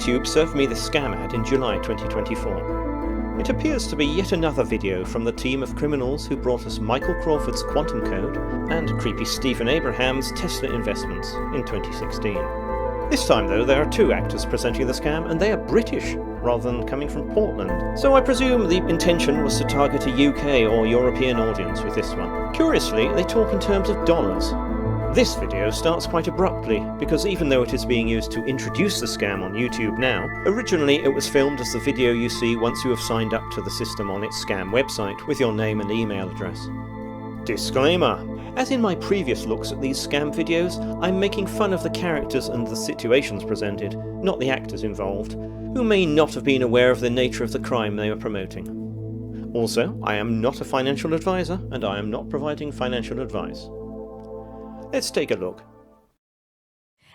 YouTube served me this scam ad in July 2024. It appears to be yet another video from the team of criminals who brought us Michael Crawford's Quantum Code and creepy Stephen Abraham's Tesler Investments in 2016. This time though, there are two actors presenting the scam, and they are British rather than coming from Portland. So I presume the intention was to target a UK or European audience with this one. Curiously, they talk in terms of dollars. This video starts quite abruptly, because even though it is being used to introduce the scam on YouTube now, originally it was filmed as the video you see once you have signed up to the system on its scam website with your name and email address. Disclaimer: as in my previous looks at these scam videos, I'm making fun of the characters and the situations presented, not the actors involved, who may not have been aware of the nature of the crime they are promoting. Also, I am not a financial advisor, and I am not providing financial advice. Let's take a look.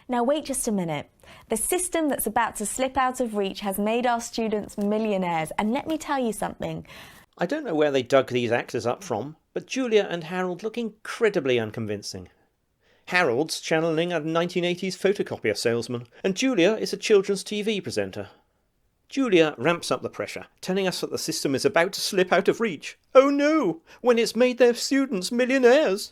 Now wait just a minute. The system that's about to slip out of reach has made our students millionaires, and let me tell you something. I don't know where they dug these actors up from, but Julia and Harold look incredibly unconvincing. Harold's channeling a 1980s photocopier salesman, and Julia is a children's TV presenter. Julia ramps up the pressure, telling us that the system is about to slip out of reach. Oh no, when it's made their students millionaires!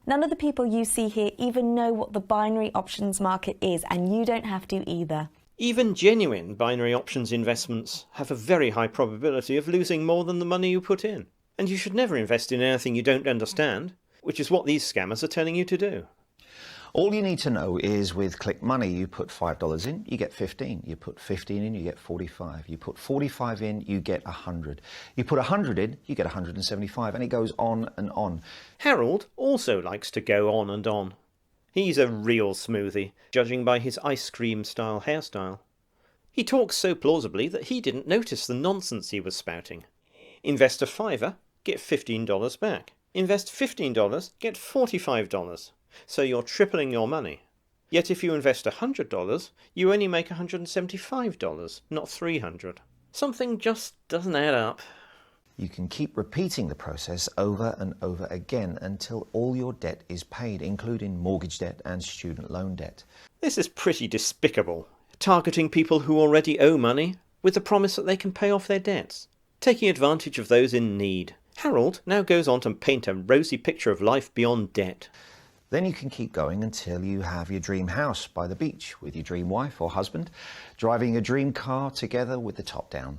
None of the people you see here even know what the binary options market is, and you don't have to either. Even genuine binary options investments have a very high probability of losing more than the money you put in. And you should never invest in anything you don't understand, which is what these scammers are telling you to do. All you need to know is with Click Money, you put $5 in, you get 15. You put 15 in, you get 45. You put 45 in, you get 100. You put 100 in, you get 175, and it goes on and on. Harold also likes to go on and on. He's a real smoothie, judging by his ice cream style hairstyle. He talks so plausibly that he didn't notice the nonsense he was spouting. Invest a $5, get $15 back. Invest $15, get $45. So you're tripling your money. Yet if you invest $100, you only make $175, not $300. Something just doesn't add up. You can keep repeating the process over and over again until all your debt is paid, including mortgage debt and student loan debt. This is pretty despicable, targeting people who already owe money with the promise that they can pay off their debts, taking advantage of those in need. Harold now goes on to paint a rosy picture of life beyond debt. Then you can keep going until you have your dream house by the beach with your dream wife or husband, driving your dream car together with the top down.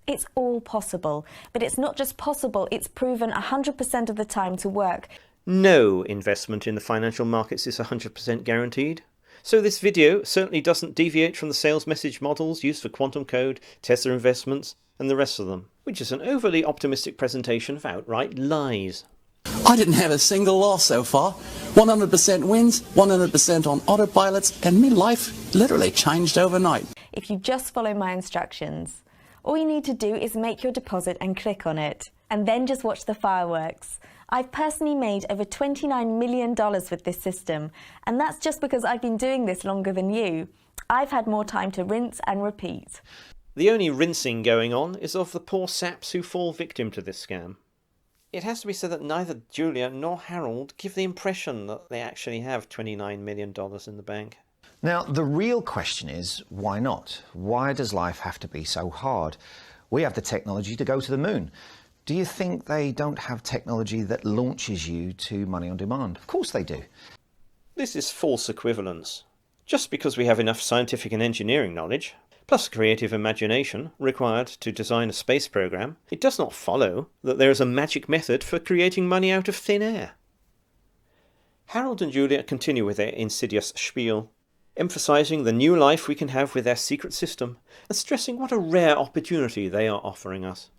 It's all possible, but it's not just possible, it's proven 100% of the time to work. No investment in the financial markets is 100% guaranteed. So this video certainly doesn't deviate from the sales message models used for Quantum Code, Tesler Investments, and the rest of them, which is an overly optimistic presentation of outright lies. I didn't have a single loss so far. 100% wins, 100% on autopilots, and my life literally changed overnight. If you just follow my instructions. All you need to do is make your deposit and click on it, and then just watch the fireworks. I've personally made over $29 million with this system, and that's just because I've been doing this longer than you. I've had more time to rinse and repeat. The only rinsing going on is of the poor saps who fall victim to this scam. It has to be said that neither Julia nor Harold give the impression that they actually have $29 million in the bank. Now, the real question is, why not? Why does life have to be so hard? We have the technology to go to the moon. Do you think they don't have technology that launches you to money on demand? Of course they do. This is false equivalence. Just because we have enough scientific and engineering knowledge, plus creative imagination required to design a space program, it does not follow that there is a magic method for creating money out of thin air. Harold and Julia continue with their insidious spiel, emphasizing the new life we can have with their secret system, and stressing what a rare opportunity they are offering us.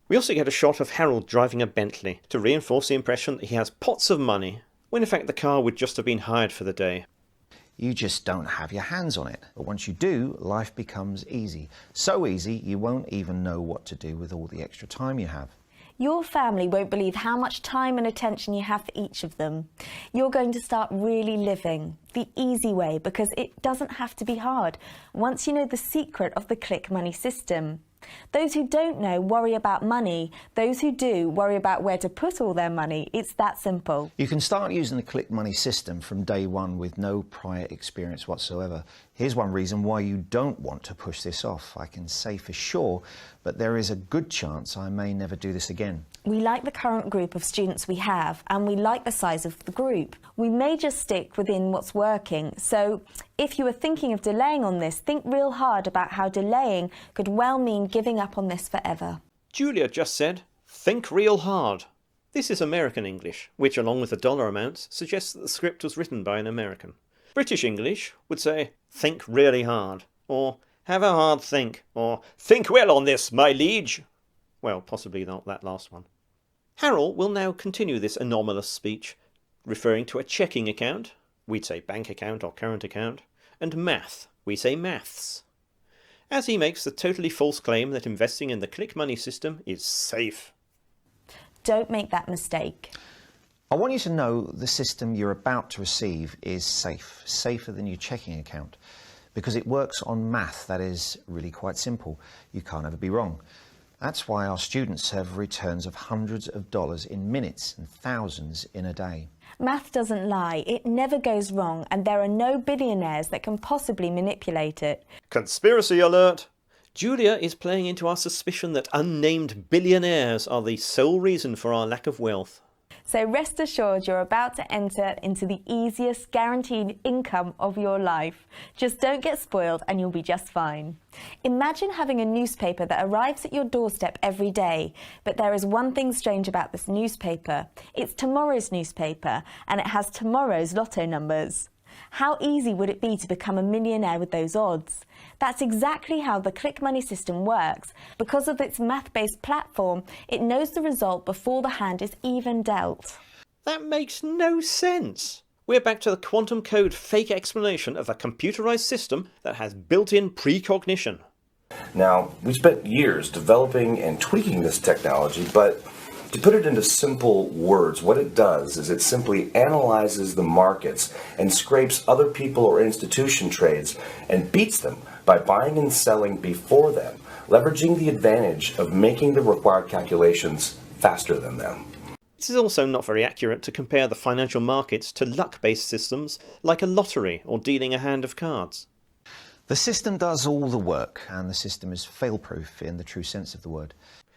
We also get a shot of Harold driving a Bentley to reinforce the impression that he has pots of money, when in fact the car would just have been hired for the day. You just don't have your hands on it. But once you do, life becomes easy. So easy, you won't even know what to do with all the extra time you have. Your family won't believe how much time and attention you have for each of them. You're going to start really living the easy way, because it doesn't have to be hard once you know the secret of the Click Money system. Those who don't know worry about money. Those who do worry about where to put all their money. It's that simple. You can start using the click money system from day one with no prior experience whatsoever. Here's one reason why you don't want to push this off. I can say for sure, but there is a good chance I may never do this again. We like the current group of students we have, and we like the size of the group. We may just stick within what's working. So if you are thinking of delaying on this, think real hard about how delaying could well mean giving up on this forever. Julia just said, think real hard. This is American English, which along with the dollar amounts suggests that the script was written by an American. British English would say, think really hard, or have a hard think, or think well on this, my liege. Well, possibly not that last one. Harold will now continue this anomalous speech, referring to a checking account, we'd say bank account or current account, and math, we say maths, as he makes the totally false claim that investing in the click money system is safe. Don't make that mistake. I want you to know the system you're about to receive is safe, safer than your checking account, because it works on math that is really quite simple. You can't ever be wrong. That's why our students have returns of hundreds of dollars in minutes and thousands in a day. Math doesn't lie, it never goes wrong, and there are no billionaires that can possibly manipulate it. Conspiracy alert! Julia is playing into our suspicion that unnamed billionaires are the sole reason for our lack of wealth. So rest assured you're about to enter into the easiest guaranteed income of your life. Just don't get spoiled and you'll be just fine. Imagine having a newspaper that arrives at your doorstep every day, but there is one thing strange about this newspaper. It's tomorrow's newspaper and it has tomorrow's lotto numbers. How easy would it be to become a millionaire with those odds? That's exactly how the click money system works. Because of its math-based platform, it knows the result before the hand is even dealt. That makes no sense. We're back to the quantum code fake explanation of a computerized system that has built-in precognition. Now, we spent years developing and tweaking this technology, but to put it into simple words, what it does is it simply analyzes the markets and scrapes other people or institution trades and beats them by buying and selling before them, leveraging the advantage of making the required calculations faster than them. It is also not very accurate to compare the financial markets to luck-based systems like a lottery or dealing a hand of cards. The system does all the work, and the system is fail-proof in the true sense of the word.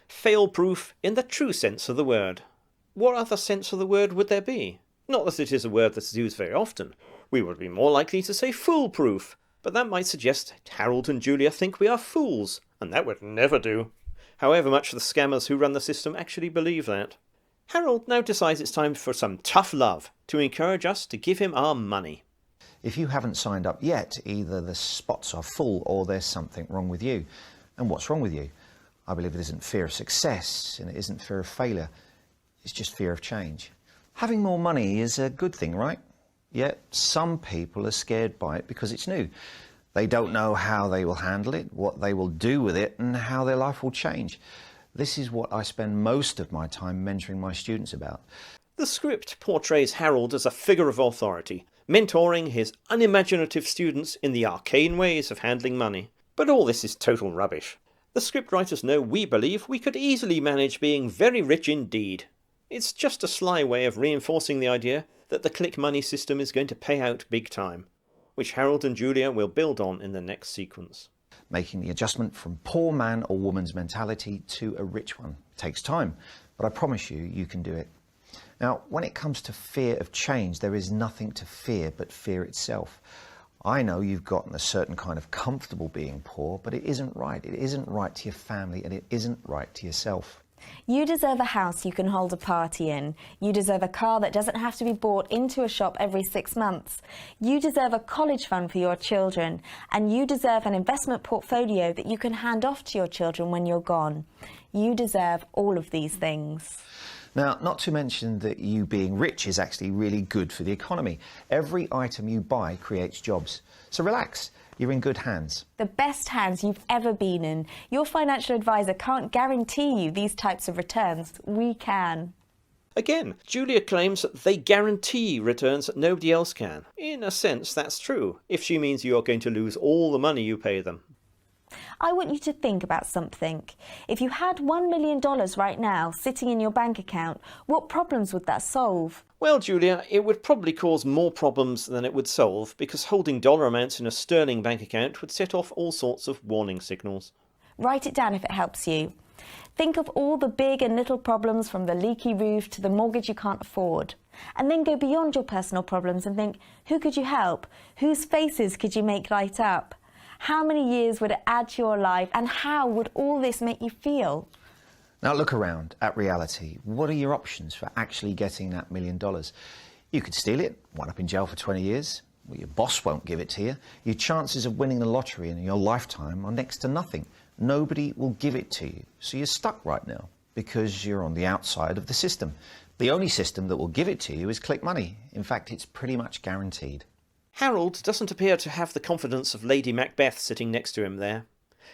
Fail-proof in the true sense of the word. What other sense of the word would there be? Not that it is a word that is used very often. We would be more likely to say foolproof, but that might suggest Harold and Julia think we are fools, and that would never do. However much the scammers who run the system actually believe that. Harold now decides it's time for some tough love to encourage us to give him our money. If you haven't signed up yet, either the spots are full or there's something wrong with you. And what's wrong with you? I believe it isn't fear of success and it isn't fear of failure. It's just fear of change. Having more money is a good thing, right? Yet some people are scared by it because it's new. They don't know how they will handle it, what they will do with it, and how their life will change. This is what I spend most of my time mentoring my students about. The script portrays Harold as a figure of authority, mentoring his unimaginative students in the arcane ways of handling money. But all this is total rubbish. The scriptwriters know we believe we could easily manage being very rich indeed. It's just a sly way of reinforcing the idea that the click money system is going to pay out big time, which Harold and Julia will build on in the next sequence. Making the adjustment from poor man or woman's mentality to a rich one takes time, but I promise you, you can do it. Now, when it comes to fear of change, there is nothing to fear but fear itself. I know you've gotten a certain kind of comfortable being poor, but it isn't right. It isn't right to your family and it isn't right to yourself. You deserve a house you can hold a party in. You deserve a car that doesn't have to be bought into a shop every 6 months. You deserve a college fund for your children. And you deserve an investment portfolio that you can hand off to your children when you're gone. You deserve all of these things. Now, not to mention that you being rich is actually really good for the economy. Every item you buy creates jobs. So relax, you're in good hands. The best hands you've ever been in. Your financial advisor can't guarantee you these types of returns. We can. Again, Julia claims that they guarantee returns that nobody else can. In a sense, that's true, if she means you are going to lose all the money you pay them. I want you to think about something. If you had $1 million right now sitting in your bank account, what problems would that solve? Well, Julia, it would probably cause more problems than it would solve, because holding dollar amounts in a sterling bank account would set off all sorts of warning signals. Write it down if it helps you. Think of all the big and little problems, from the leaky roof to the mortgage you can't afford. And then go beyond your personal problems and think, who could you help? Whose faces could you make light up? How many years would it add to your life, and how would all this make you feel? Now look around at reality. What are your options for actually getting that $1 million? You could steal it, wind up in jail for 20 years. Well, your boss won't give it to you. Your chances of winning the lottery in your lifetime are next to nothing. Nobody will give it to you. So you're stuck right now because you're on the outside of the system. The only system that will give it to you is Click Money. In fact, it's pretty much guaranteed. Harold doesn't appear to have the confidence of Lady Macbeth sitting next to him there.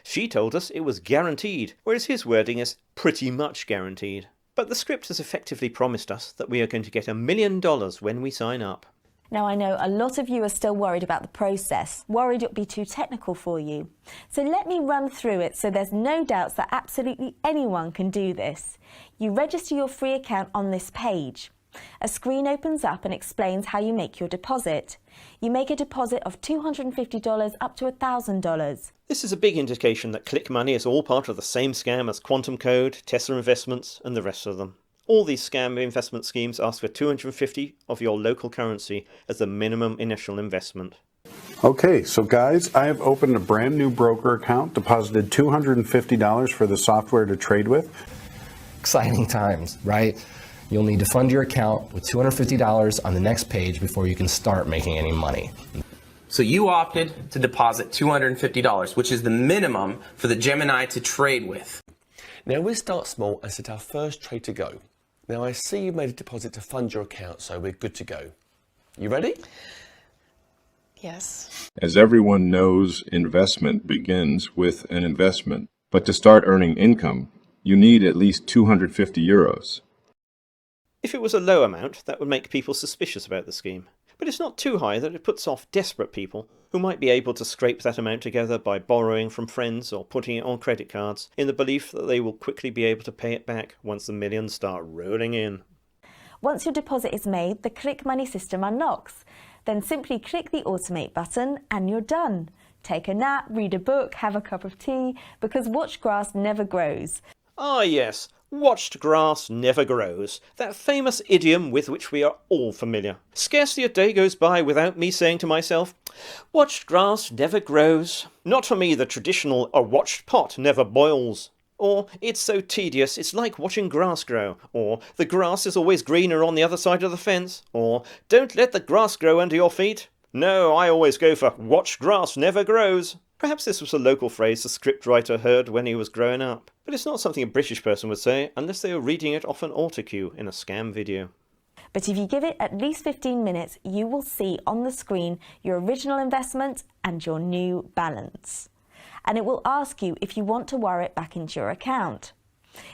She told us it was guaranteed, whereas his wording is pretty much guaranteed. But the script has effectively promised us that we are going to get $1 million when we sign up. Now, I know a lot of you are still worried about the process, worried it'll be too technical for you. So let me run through it so there's no doubts that absolutely anyone can do this. You register your free account on this page. A screen opens up and explains how you make your deposit. You make a deposit of $250 up to $1,000. This is a big indication that Click Money is all part of the same scam as Quantum Code, Tesler Investments and the rest of them. All these scam investment schemes ask for $250 of your local currency as the minimum initial investment. Okay, so guys, I have opened a brand new broker account, deposited $250 for the software to trade with. Exciting times, right? You'll need to fund your account with $250 on the next page before you can start making any money. So you opted to deposit $250, which is the minimum for the Gemini to trade with. Now we'll start small and set our first trade to go. Now I see you've made a deposit to fund your account, so we're good to go. You ready? Yes. As everyone knows, investment begins with an investment. But to start earning income, you need at least 250 euros. If it was a low amount, that would make people suspicious about the scheme. But it's not too high that it puts off desperate people who might be able to scrape that amount together by borrowing from friends or putting it on credit cards in the belief that they will quickly be able to pay it back once the millions start rolling in. Once your deposit is made, the Click Money system unlocks. Then simply click the Automate button and you're done. Take a nap, read a book, have a cup of tea, because watched grass never grows. Ah yes, watched grass never grows, that famous idiom with which we are all familiar. Scarcely a day goes by without me saying to myself, watched grass never grows. Not for me the traditional, a watched pot never boils. Or, it's so tedious, it's like watching grass grow. Or, the grass is always greener on the other side of the fence. Or, don't let the grass grow under your feet. No, I always go for watched grass never grows. Perhaps this was a local phrase the scriptwriter heard when he was growing up. But it's not something a British person would say unless they were reading it off an autocue in a scam video. But if you give it at least 15 minutes, you will see on the screen your original investment and your new balance. And it will ask you if you want to wire it back into your account.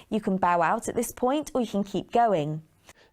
You can bow out at this point, or you can keep going.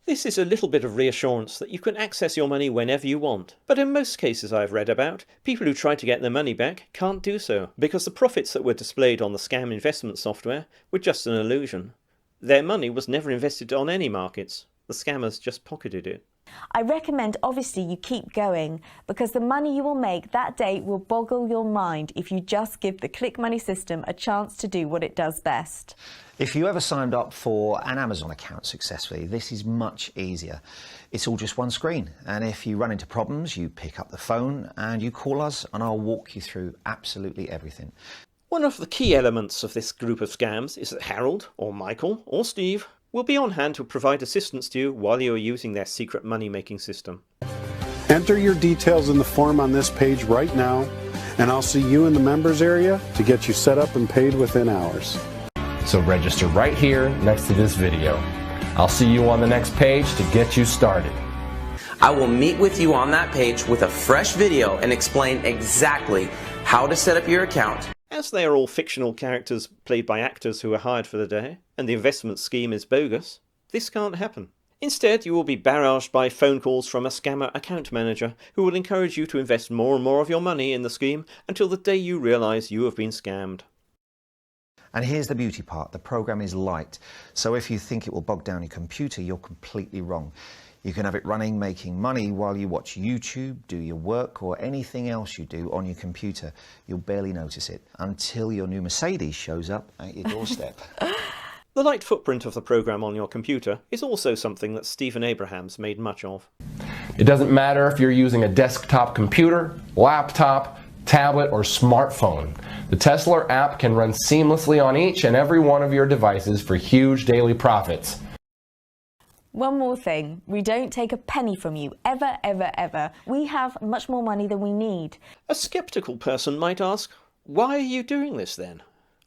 This is a little bit of reassurance that you can access your money whenever you want. But in most cases I've read about, people who try to get their money back can't do so, because the profits that were displayed on the scam investment software were just an illusion. Their money was never invested on any markets. The scammers just pocketed it. I recommend obviously you keep going, because the money you will make that day will boggle your mind if you just give the Click Money system a chance to do what it does best. If you ever signed up for an Amazon account successfully, this is much easier. It's all just one screen, and if you run into problems, you pick up the phone and you call us and I'll walk you through absolutely everything. One of the key elements of this group of scams is that Harold, or Michael, or Steve will be on hand to provide assistance to you while you are using their secret money-making system. Enter your details in the form on this page right now, and I'll see you in the members area to get you set up and paid within hours. So register right here next to this video. I'll see you on the next page to get you started. I will meet with you on that page with a fresh video and explain exactly how to set up your account. As they are all fictional characters played by actors who are hired for the day, and the investment scheme is bogus, this can't happen. Instead, you will be barraged by phone calls from a scammer account manager who will encourage you to invest more and more of your money in the scheme until the day you realise you have been scammed. And here's the beauty part, the program is light. So if you think it will bog down your computer, you're completely wrong. You can have it running, making money while you watch YouTube, do your work, or anything else you do on your computer. You'll barely notice it until your new Mercedes shows up at your doorstep. The light footprint of the program on your computer is also something that Stephen Abrahams made much of. It doesn't matter if you're using a desktop computer, laptop, tablet, or smartphone. The Tesler app can run seamlessly on each and every one of your devices for huge daily profits. One more thing, we don't take a penny from you, ever, ever, ever. We have much more money than we need. A skeptical person might ask, why are you doing this then?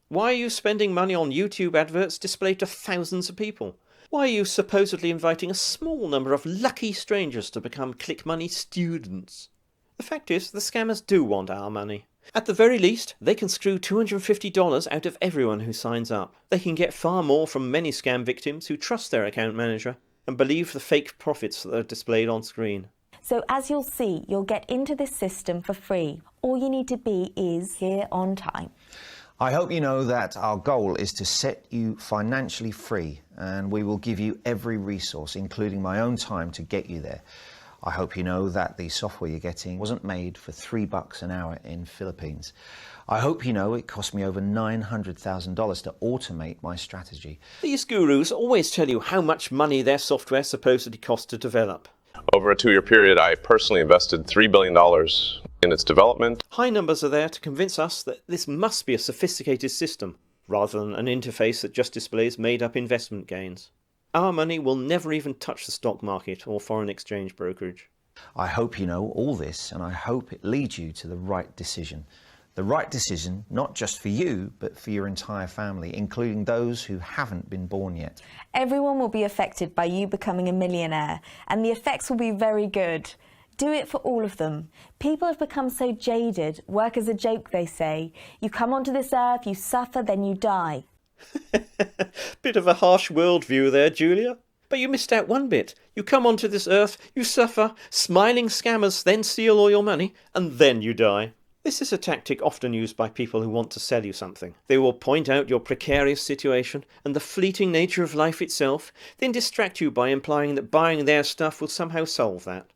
Why are you spending money on YouTube adverts displayed to thousands of people? Why are you supposedly inviting a small number of lucky strangers to become Click Money students? The fact is, the scammers do want our money. At the very least, they can screw $250 out of everyone who signs up. They can get far more from many scam victims who trust their account manager and believe the fake profits that are displayed on screen. So as you'll see, you'll get into this system for free. All you need to be is here on time. I hope you know that our goal is to set you financially free, and we will give you every resource, including my own time, to get you there. I hope you know that the software you're getting wasn't made for $3 an hour in Philippines. I hope you know it cost me over $900,000 to automate my strategy. These gurus always tell you how much money their software supposedly costs to develop. Over a 2-year period, I personally invested $3 billion in its development. High numbers are there to convince us that this must be a sophisticated system, rather than an interface that just displays made-up investment gains. Our money will never even touch the stock market or foreign exchange brokerage. I hope you know all this, and I hope it leads you to the right decision. The right decision, not just for you, but for your entire family, including those who haven't been born yet. Everyone will be affected by you becoming a millionaire, and the effects will be very good. Do it for all of them. People have become so jaded. Work is a joke, they say. You come onto this earth, you suffer, then you die. Bit of a harsh worldview there, Julia. But you missed out one bit. You come onto this earth, you suffer, smiling scammers then steal all your money, and then you die. This is a tactic often used by people who want to sell you something. They will point out your precarious situation and the fleeting nature of life itself, then distract you by implying that buying their stuff will somehow solve that.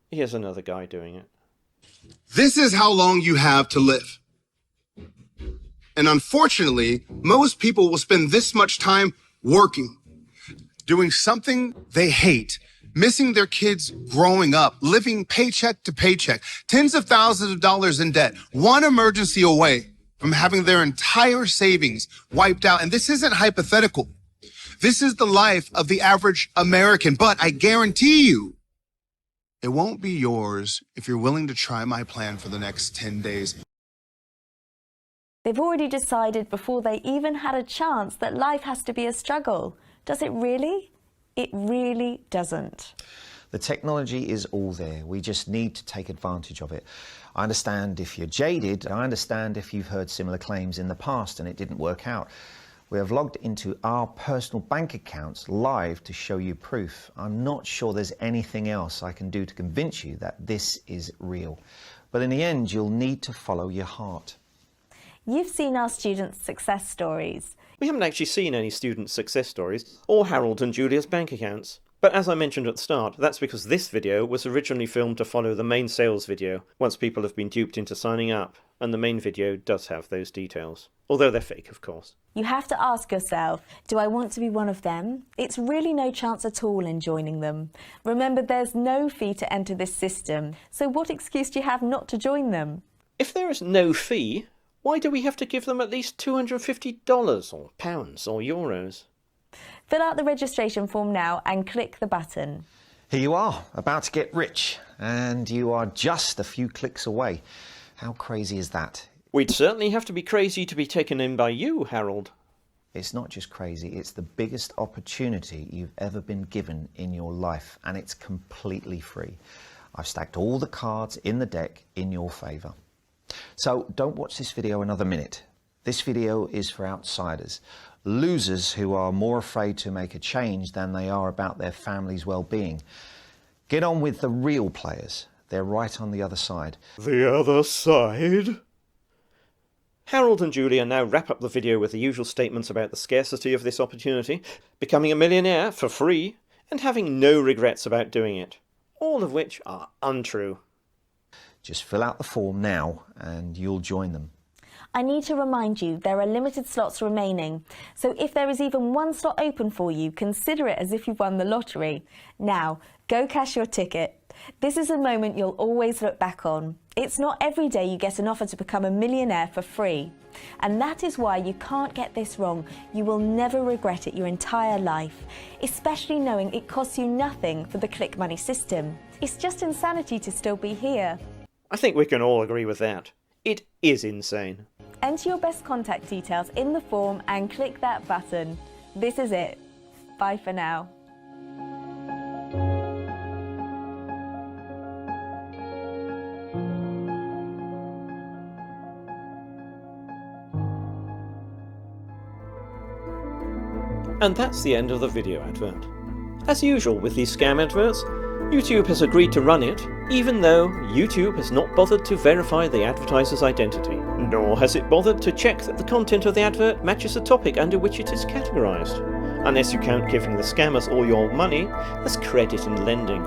Here's another guy doing it. This is how long you have to live. And unfortunately, most people will spend this much time working, doing something they hate, missing their kids growing up, living paycheck to paycheck, tens of thousands of dollars in debt, one emergency away from having their entire savings wiped out. And this isn't hypothetical. This is the life of the average American. But I guarantee you, it won't be yours if you're willing to try my plan for the next 10 days. They've already decided before they even had a chance that life has to be a struggle. Does it really? It really doesn't. The technology is all there. We just need to take advantage of it. I understand if you're jaded. I understand if you've heard similar claims in the past and it didn't work out. We have logged into our personal bank accounts live to show you proof. I'm not sure there's anything else I can do to convince you that this is real. But in the end, you'll need to follow your heart. You've seen our students' success stories. We haven't actually seen any student success stories, or Harold and Julia's bank accounts. But as I mentioned at the start, that's because this video was originally filmed to follow the main sales video, once people have been duped into signing up, and the main video does have those details. Although they're fake, of course. You have to ask yourself, do I want to be one of them? It's really no chance at all in joining them. Remember, there's no fee to enter this system, so what excuse do you have not to join them? If there is no fee, why do we have to give them at least $250 or pounds or euros? Fill out the registration form now and click the button. Here you are, about to get rich, and you are just a few clicks away. How crazy is that? We'd certainly have to be crazy to be taken in by you, Harold. It's not just crazy, it's the biggest opportunity you've ever been given in your life, and it's completely free. I've stacked all the cards in the deck in your favour. So don't watch this video another minute. This video is for outsiders, losers who are more afraid to make a change than they are about their family's well-being. Get on with the real players. They're right on the other side. The other side? Harold and Julia now wrap up the video with the usual statements about the scarcity of this opportunity, becoming a millionaire for free, and having no regrets about doing it, all of which are untrue. Just fill out the form now and you'll join them. I need to remind you there are limited slots remaining, so if there is even one slot open for you, consider it as if you've won the lottery. Now, go cash your ticket. This is a moment you'll always look back on. It's not every day you get an offer to become a millionaire for free. And that is why you can't get this wrong. You will never regret it your entire life, especially knowing it costs you nothing for the Click Money system. It's just insanity to still be here. I think we can all agree with that. It is insane. Enter your best contact details in the form and click that button. This is it. Bye for now. And that's the end of the video advert. As usual with these scam adverts, YouTube has agreed to run it, even though YouTube has not bothered to verify the advertiser's identity, nor has it bothered to check that the content of the advert matches the topic under which it is categorised, unless you count giving the scammers all your money as credit and lending.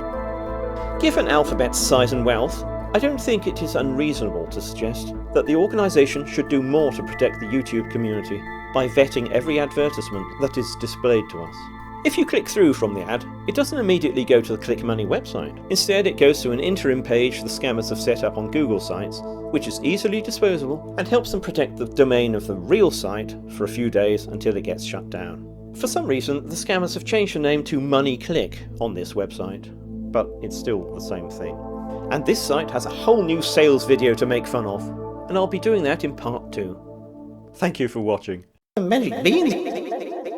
Given Alphabet's size and wealth, I don't think it is unreasonable to suggest that the organisation should do more to protect the YouTube community by vetting every advertisement that is displayed to us. If you click through from the ad, it doesn't immediately go to the Click Money website. Instead, it goes to an interim page the scammers have set up on Google sites, which is easily disposable and helps them protect the domain of the real site for a few days until it gets shut down. For some reason, the scammers have changed the name to Money Click on this website, but it's still the same thing. And this site has a whole new sales video to make fun of, and I'll be doing that in part 2. Thank you for watching. Merrie.